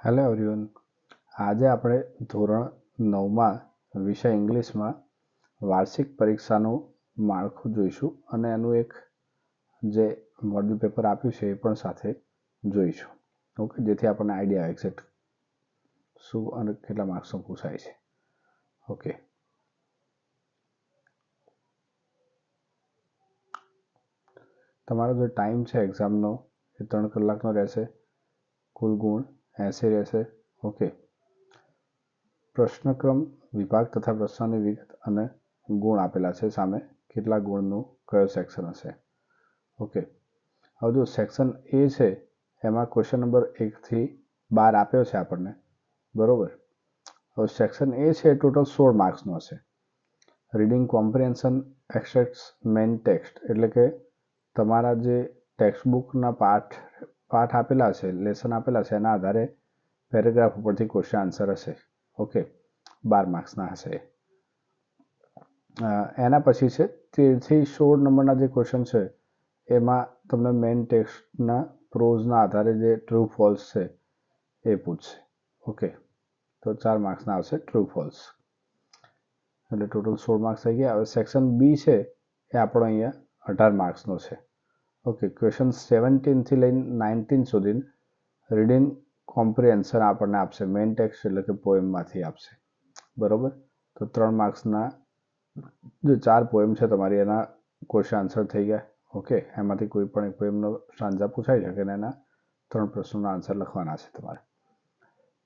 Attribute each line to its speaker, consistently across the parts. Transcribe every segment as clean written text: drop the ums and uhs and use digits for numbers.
Speaker 1: Hello everyone, આજે આપણે ધોરણ 9માં વિષય ઇંગ્લિશમાં વાર્ષિક પરીક્ષાનું માળખું જોઈશું અને એનું એક જે મોડલ પેપર આપ્યું છે એ પણ સાથે જોઈશું. ઓકે, જેથી આપણને આઈડિયા આવે એક્ઝેક્ટ શું અને કેટલા માર્ક્સનું પૂછાય છે. ઓકે, તમારો જે ટાઈમ છે એક્ઝામનો એ 3 કલાકનો રહેશે. કુલ ગુણ 80 રહેશે. ઓકે, પ્રશ્નક્રમ, વિભાગ તથા પ્રશ્નની વિગત અને ગુણ આપેલા છે સામે, કેટલા ગુણનું કયો સેક્શન હશે. ઓકે, હવે જો સેક્શન એ છે એમાં ક્વેશ્ચન નંબર 1 થી 12 આપ્યો છે આપણને, બરોબર. હવે સેક્શન એ છે ટોટલ 16 માર્ક્સનો હશે. રીડિંગ કોમ્પ્રિહેન્શન, એક્સટ્રેક્ટ્સ, મેઇન ટેક્સ્ટ, એટલે કે તમારા જે ટેક્સ્ટ બુકના પાઠ આપેલા છે, લેસન આપેલા છે, એના આધારે પેરેગ્રાફ ઉપરથી ક્વેશ્ચન આન્સર હશે. ઓકે, 12 માર્ક્સના હશે. એના પછી છે 13 થી 16 નંબરના જે ક્વેશ્ચન છે એમાં તમને મેઇન ટેક્સ્ટના પ્રોઝના આધારે જે ટ્રુ ફોલ્સ છે એ પૂછશે. ઓકે, તો 4 માર્ક્સના આવશે ટ્રુ ફોલ્સ, એટલે ટોટલ 16 માર્ક્સ થઈ ગયા. હવે સેક્શન બી છે એ આપણો અહીંયા 18 માર્ક્સનો છે. ઓકે, ક્વેશ્ચન 17 થી લઈને 19 સુધી રીડિંગ કોમ્પ્રિહેન્શન આપણને આપશે, મેઇન ટેક્સ્ટ એટલે કે પોએમમાંથી આપશે, બરોબર. તો 3 માર્ક્સના જે 4 પોએમ છે તમારી એના ક્વેશ્ચન આન્સર થઈ ગયા. ઓકે, એમાંથી કોઈ પણ એક પોએમનો સ્ટાન્ઝા પૂછાઈ શકે અને એના 3 પ્રશ્નોના આન્સર લખવાના છે તમારે.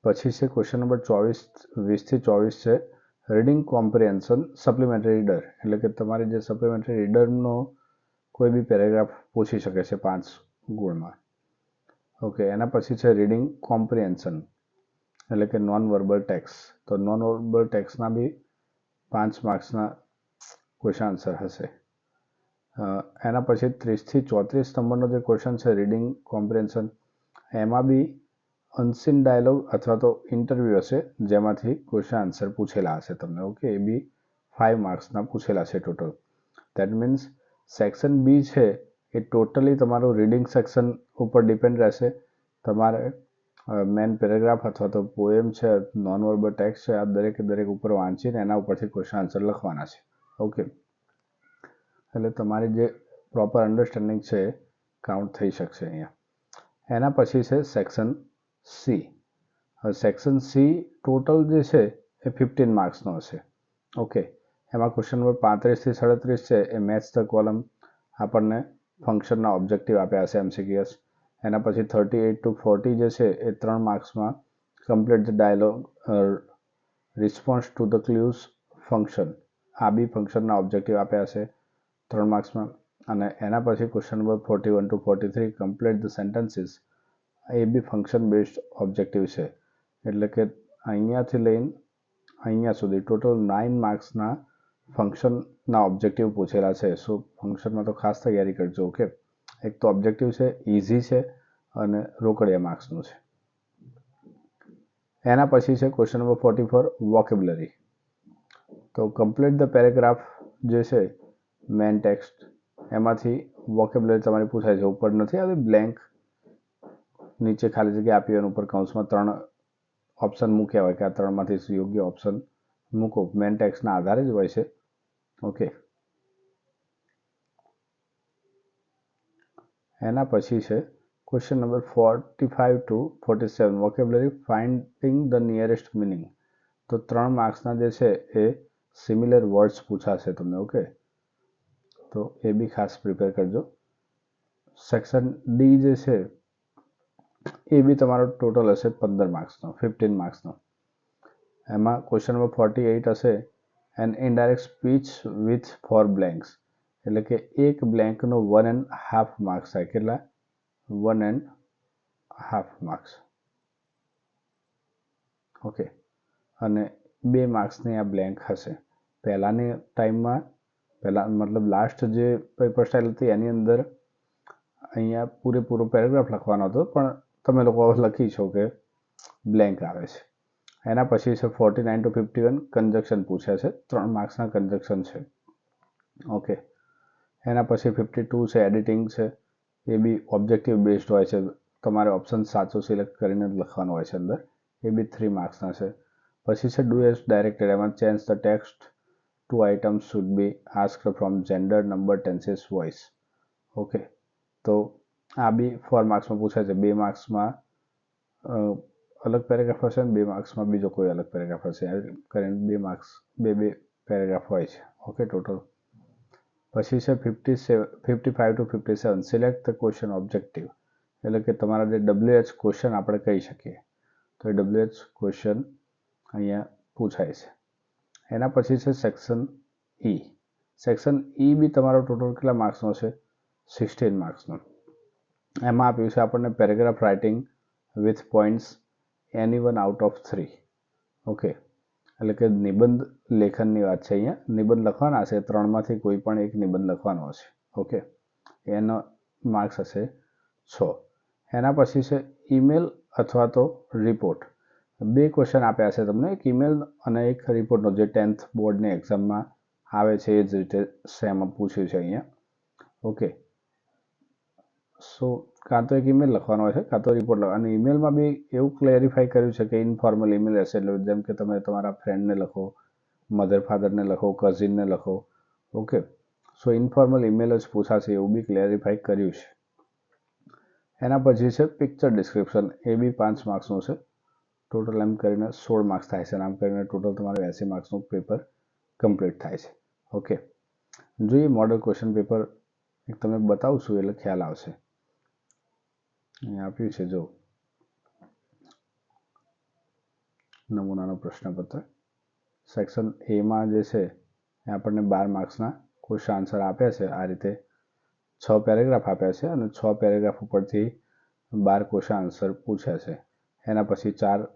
Speaker 1: પછી છે ક્વેશ્ચન નંબર 20 થી 24 છે રીડિંગ કોમ્પ્રિહેન્શન સપ્લિમેન્ટરી રીડર, એટલે કે તમારી જે સપ્લિમેન્ટરી રીડરનો કોઈ બી પેરેગ્રાફ પૂછી શકે છે 5 ગુણમાં. ઓકે, એના પછી છે રીડિંગ કોમ્પ્રિહેન્શન, એટલે કે નોન વર્બલ ટેક્સ્ટ. તો નોન વર્બલ ટેક્સ્ટના બી 5 માર્ક્સના ક્વેશ્ચન આન્સર હશે. એના પછી 30 થી 34 નંબરનો જે ક્વેશ્ચન છે રીડિંગ કોમ્પ્રિહેન્શન, એમાં બી અનસીન ડાયલોગ અથવા તો ઇન્ટરવ્યૂ હશે જેમાંથી ક્વેશ્ચન આન્સર પૂછેલા હશે તમને. ઓકે, એ બી 5 માર્ક્સના પૂછેલા છે total. That means section B છે એ ટોટલી તમારું રીડિંગ સેક્શન ઉપર ડિપેન્ડ રહેશે. તમારે મેન પેરેગ્રાફ અથવા તો પોએમ છે, નોન વર્બલ ટેક્સ્ટ છે, આ દરેક ઉપર વાંચીને એના ઉપરથી ક્વેશ્ચન આન્સર લખવાના છે. ઓકે, એટલે તમારી જે પ્રોપર અન્ડરસ્ટેન્ડિંગ છે એ કાઉન્ટ થઈ શકશે અહીંયા. એના પછી છે સેક્શન સી. હવે સેક્શન સી ટોટલ જે છે એ 15 માર્ક્સનો હશે. ઓકે, એમાં ક્વેશ્ચન નંબર 35 થી 37 છે એ મેચ ધ કોલમ, આપણને ફંક્શનના ઓબ્જેક્ટિવ આપ્યા હશે MCQs. એના પછી 38 to 40 જે છે એ 3 માર્ક્સમાં complete the dialogue, response to the clues function, આ બી ફંક્શનના ઓબ્જેક્ટિવ આપ્યા હશે 3 માર્ક્સમાં. અને એના પછી question number 41 to 43 complete the sentences, એ બી ફંક્શન બેઝડ ઓબ્જેક્ટિવ છે, એટલે કે અહીંયાથી લઈને અહીંયા સુધી ટોટલ 9 માર્ક્સના ફંક્શનના ઓબ્જેક્ટિવ પૂછેલા છે. સો ફંક્શનમાં તો ખાસ તૈયારી કરજો. ઓકે, એક તો ઓબ્જેક્ટિવ છે, ઇઝી છે અને રોકડિયા માર્ક્સનું છે. એના પછી છે ક્વેશ્ચન નંબર 44 વોકેબ્યુલરી. તો કમ્પ્લીટ ધ પેરેગ્રાફ જે છે મેન ટેક્સ્ટ, એમાંથી વોકેબ્યુલરી તમારી પૂછાય છે. ઉપર નથી આવી બ્લેન્ક, નીચે ખાલી જગ્યા આપી અને ઉપર કૌંસમાં 3 ઓપ્શન મૂક્યા હોય કે આ 3માંથી યોગ્ય ઓપ્શન મૂકો, મેન ટેક્સ્ટના આધારે જ હોય છે. ઓકે, એના પછી છે question number 45 to 47 vocabulary finding the nearest meaning. તો 3 માર્ક્સના જે છે એ સિમિલર વર્ડ્સ પૂછાશે તમને. ઓકે, તો એ બી ખાસ પ્રિપેર કરજો. સેક્શન ડી જે છે એ બી તમારો ટોટલ હશે 15 માર્ક્સનો, 15 માર્ક્સનો. એમાં ક્વેશ્ચન નંબર 48 હશે an indirect speech with 4 blanks, એટલે કે એક બ્લેન્કનો 1.5 માર્ક્સ થાય. કેટલા? 1.5 માર્ક્સ. ઓકે, અને 2 માર્ક્સની આ બ્લેન્ક હશે. પહેલાની ટાઈમમાં મતલબ લાસ્ટ જે પેપર સ્ટાઇલ હતી એની અંદર અહીંયા પૂરેપૂરો પેરેગ્રાફ લખવાનો હતો, પણ તમે લોકો લખી છો કે બ્લેન્ક આવે છે. એના પછી છે 49 to 51 કન્જક્શન પૂછ્યા છે, 3 માર્ક્સના કન્જક્શન છે. ઓકે, એના પછી 52 છે એડિટિંગ છે, એ બી ઓબ્જેક્ટિવ બેઝડ હોય છે. તમારે ઓપ્શન સાચો સિલેક્ટ કરીને લખવાનું હોય છે અંદર, એ બી 3 માર્ક્સના છે. પછી છે ડુ એઝ ડાયરેક્ટેડ, એમાં change the text two items should be asked from gender, number, tenses, voice. Okay, તો આ બી 4 માર્ક્સમાં પૂછાય છે. 2 માર્ક્સમાં અલગ પેરેગ્રાફ હશે અને 2 માર્ક્સમાં બીજો કોઈ અલગ પેરેગ્રાફ હશે. કરીને 2 માર્ક્સ 2 પેરેગ્રાફ હોય છે. Okay, total. પછી છે 55 to 57 select the question objective, એટલે કે તમારા જે WH ક્વેશ્ચન આપણે કહી શકીએ, તો એ WH ક્વેશ્ચન અહીંયા પૂછાય છે. એના પછી છે સેક્શન ઈ. સેક્શન ઈ બી તમારો ટોટલ કેટલા માર્ક્સનો છે? 16 માર્ક્સનો. એમાં આપ્યું છે આપણને paragraph writing with points any one out of 3. Okay, એટલે કે નિબંધ લેખનની વાત છે. અહીંયા નિબંધ લખવાના છે, 3માંથી કોઈ પણ એક નિબંધ લખવાનો હશે. ઓકે, એનો માર્ક્સ હશે 6. એના પછી છે ઈમેલ અથવા તો રિપોર્ટ. 2 ક્વેશ્ચન આપ્યા છે તમને, એક ઈમેલ અને એક રિપોર્ટનો, જે 10th બોર્ડની એક્ઝામમાં આવે છે એ જ રીતે સેમ પૂછ્યું છે અહીંયા. ઓકે, સો કાં તો એક ઈમેલ લખવાનો હોય છે કાં તો રિપોર્ટ લખવાનો. અને ઈમેલમાં બી એવું ક્લેરિફાઈ કર્યું છે કે ઇનફોર્મલ ઈમેલ હશે, એટલે જેમ કે તમે તમારા ફ્રેન્ડને લખો, મધર ફાધરને લખો, કઝિનને લખો. ઓકે, સો ઇનફોર્મલ ઈમેલ જ પૂછાશે એવું બી ક્લેરિફાઈ કર્યું છે. એના પછી છે પિક્ચર ડિસ્ક્રિપ્શન, એ બી 5 માર્ક્સનું છે. ટોટલ એમ કરીને 16 માર્ક્સ થાય છે. આમ કરીને ટોટલ તમારું 80 માર્ક્સનું પેપર કમ્પ્લીટ થાય છે. ઓકે, જોઈએ મોડલ ક્વેશ્ચન પેપર એક તમને બતાવું છું એટલે ખ્યાલ આવશે. અહીંયા આપ્યું છે જો નમૂનાનો પ્રશ્નપત્ર. સેક્શન એમાં જે છે એ આપણને 12 માર્ક્સના ક્વેશ્ચન આન્સર આપ્યા છે. આ રીતે 6 પેરેગ્રાફ આપ્યા છે અને 6 પેરેગ્રાફ ઉપરથી 12 ક્વેશ્ચન આન્સર પૂછ્યા છે. એના પછી 4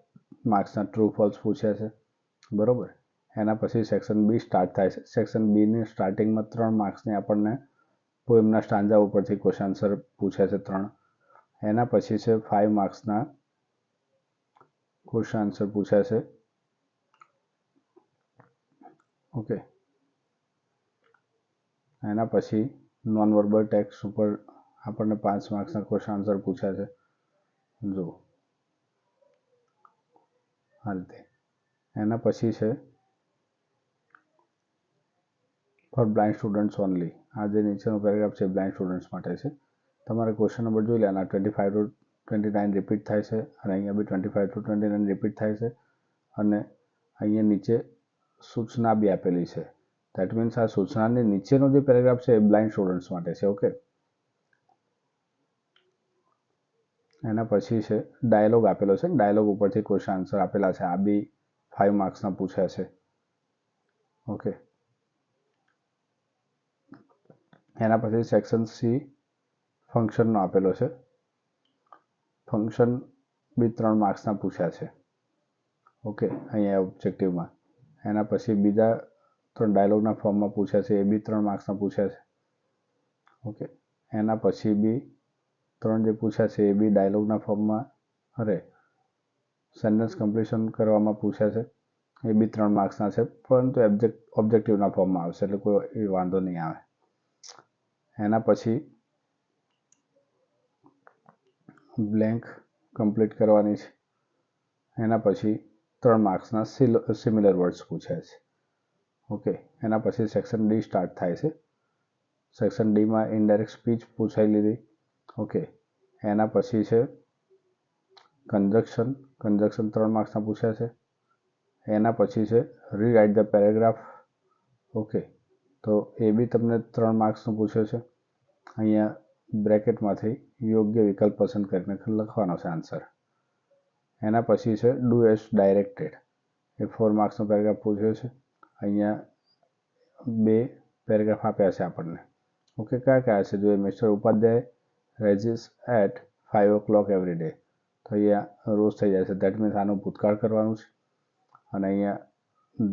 Speaker 1: માર્ક્સના ટ્રુ ફોલ્સ પૂછ્યા છે. બરોબર. એના પછી સેક્શન બી સ્ટાર્ટ થાય છે. સેક્શન બીની સ્ટાર્ટિંગમાં 3 માર્ક્સની આપણને પોએમના સ્ટાન્જા ઉપરથી ક્વેશ્ચન આન્સર પૂછ્યા છે 3. એના પછી છે 5 માર્ક્સના ક્વેશ્ચન આન્સર પૂછ્યા છે. ઓકે, એના પછી નોન વર્બલ ટેક્સ્ટ ઉપર આપણને 5 માર્ક્સના ક્વેશ્ચન આન્સર પૂછ્યા છે. જો આ રીતે. એના પછી છે ફોર બ્લાઇન્ડ સ્ટુડન્ટ્સ ઓનલી. આ જે નીચેનો પેરેગ્રાફ છે બ્લાઇન્ડ સ્ટુડન્ટ્સ માટે છે. તમારે ક્વેશ્ચન નંબર જોઈ લેવાના. 25 to 29 રિપીટ થાય છે અને અહીંયા બી 25 to 29 રિપીટ થાય છે. અને અહીંયા નીચે સૂચના બી આપેલી છે. દેટ મીન્સ આ સૂચનાની નીચેનો જે પેરેગ્રાફ છે એ બ્લાઇન્ડ સ્ટુડન્ટ્સ માટે છે. ઓકે, એના પછી છે ડાયલોગ આપેલો છે. ડાયલોગ ઉપરથી ક્વેશ્ચન આન્સર આપેલા છે. આ બી 5 માર્ક્સના પૂછ્યા છે. ઓકે, એના પછી સેક્શન સી ફંક્શનનો આપેલો છે. ફંક્શન બી 3 માર્ક્સના પૂછ્યા છે. ઓકે, અહીંયા ઓબ્જેક્ટિવમાં. એના પછી બીજા 3 ડાયલોગના ફોર્મમાં પૂછ્યા છે, એ બી 3 માર્ક્સના પૂછ્યા છે. ઓકે, એના પછી બી 3 જે પૂછ્યા છે એ બી ડાયલોગના ફોર્મમાં, સેન્ટેન્સ કમ્પ્લીશન કરવામાં પૂછ્યા છે. એ બી 3 માર્ક્સના છે, પરંતુ ઓબ્જેક્ટિવના ફોર્મમાં આવશે એટલે કોઈ વાંધો નહીં આવે. એના પછી બ્લેન્ક કમ્પ્લીટ કરવાની છે. એના પછી 3 માર્ક્સના સિમિલર વર્ડ્સ પૂછ્યા છે. ઓકે, એના પછી સેક્શન ડી સ્ટાર્ટ થાય છે. સેક્શન ડીમાં ઇનડાયરેક્ટ સ્પીચ પૂછાઈ લીધી. ઓકે, એના પછી છે કન્જક્શન 3 માર્ક્સના પૂછ્યા છે. એના પછી છે રીરાઇટ ધ પેરેગ્રાફ. ઓકે, તો એ બી તમને 3 માર્ક્સનું પૂછ્યો છે. અહીંયા બ્રેકેટમાંથી યોગ્ય વિકલ્પ પસંદ કરીને લખવાનો છે આન્સર. એના પછી છે ડુ એઝ ડાયરેક્ટેડ, એ 4 માર્ક્સનો પેરેગ્રાફ પૂછ્યો છે. અહીંયા 2 પેરેગ્રાફ આપ્યા છે આપણને. ઓકે, કયા છે? જો mister Upadhyay rises at 5 o'clock every day, તો અહીંયા રોજ થઈ જાય છે. દેટ મીન્સ આનું ભૂતકાળ કરવાનું છે. અને અહીંયા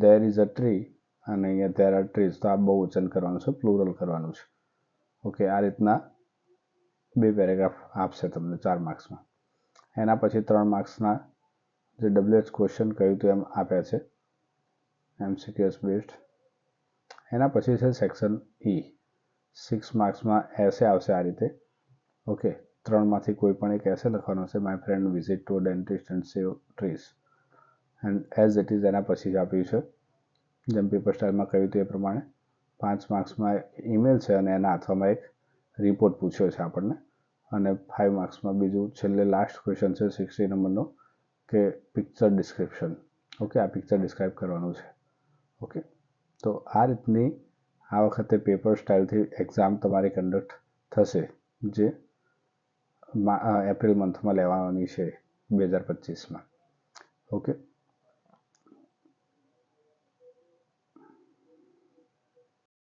Speaker 1: ધેર ઇઝ અ ટ્રી અને અહીંયા ધેર આર ટ્રીઝ, તો આ બહુવચન કરવાનું છે, પ્લુરલ કરવાનું છે. ઓકે, આ રીતના 2 પેરેગ્રાફ આપશે તમને 4 માર્ક્સમાં. એના પછી 3 માર્ક્સના જે WH ક્વેશ્ચન કહ્યું હતું એમ આપ્યા છે, MCQs બેસ્ડ. એના પછી છે સેક્શન ઈ. 6 માર્ક્સમાં એસે આવશે આ રીતે. ઓકે, ત્રણમાંથી કોઈ પણ એક એસે લખવાનો છે, my friend visit to dentist and save trees, and as it is એના પછી જ આપ્યું છે. જેમ પેપર સ્ટાઇલમાં કહ્યું હતું એ પ્રમાણે 5 માર્ક્સમાં ઈમેલ છે અને એના હાથવામાં એક રિપોર્ટ પૂછ્યો છે આપણને, અને 5 માર્ક્સમાં બીજું છેલ્લે લાસ્ટ ક્વેશ્ચન છે 60 નંબરનો, કે પિક્ચર ડિસ્ક્રિપ્શન. ઓકે, આ પિક્ચર ડિસ્ક્રાઇબ કરવાનું છે. ઓકે, તો આ રીતની આ વખતે પેપર સ્ટાઇલથી એક્ઝામ તમારી કન્ડક્ટ થશે, જે એપ્રિલ મંથમાં લેવાની છે 2025માં. ઓકે,